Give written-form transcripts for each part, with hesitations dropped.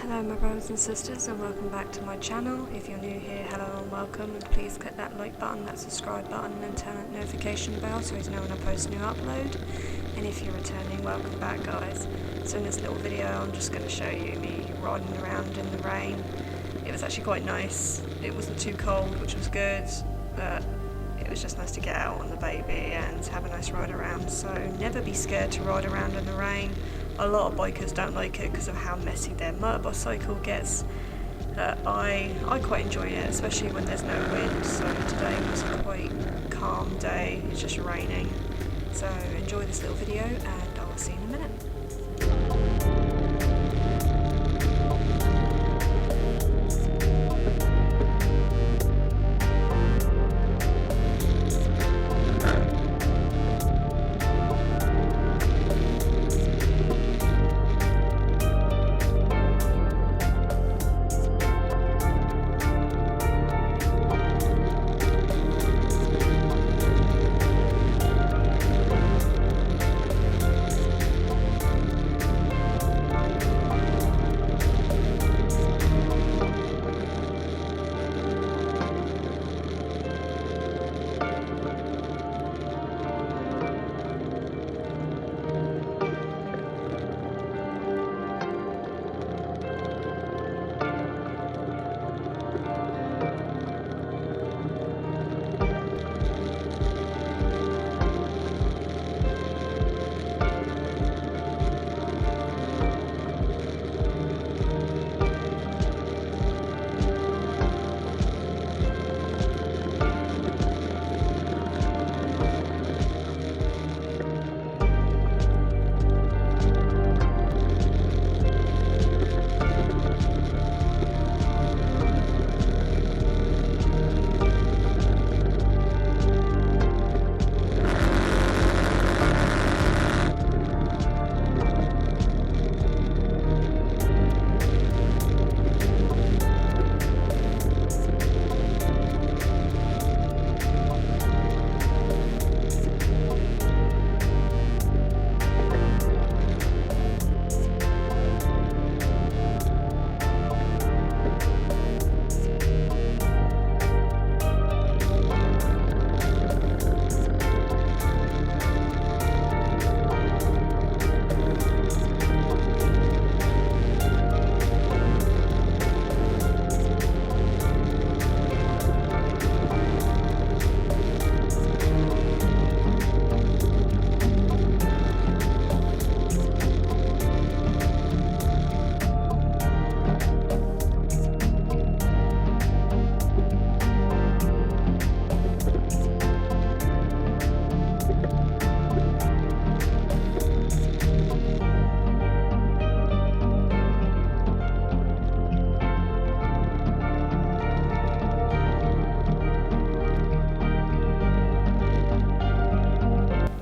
Hello my brothers and sisters, and welcome back to my channel. If you're new here, hello and welcome, and please click that like button, that subscribe button, and turn on the notification bell so you know when I post a new upload. And if you're returning, welcome back guys. So in this little video I'm just going to show you me riding around in the rain. It was actually quite nice. It wasn't too cold, which was good, but it was just nice to get out on the baby and have a nice ride around. So never be scared to ride around in the rain. A lot of bikers don't like it because of how messy their motorcycle gets. I quite enjoy it, especially when there's no wind. So today was a quite calm day, it's just raining. So enjoy this little video and I'll see you in a minute.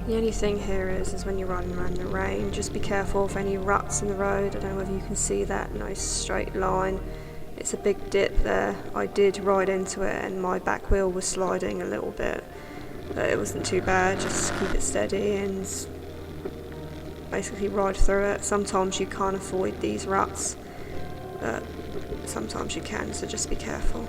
The only thing here is when you're riding around in the rain, just be careful of any ruts in the road. I don't know whether you can see that nice straight line. It's a big dip there. I did ride into it and my back wheel was sliding a little bit, but it wasn't too bad. Just keep it steady and basically ride through it. Sometimes you can't avoid these ruts, but sometimes you can, so just be careful.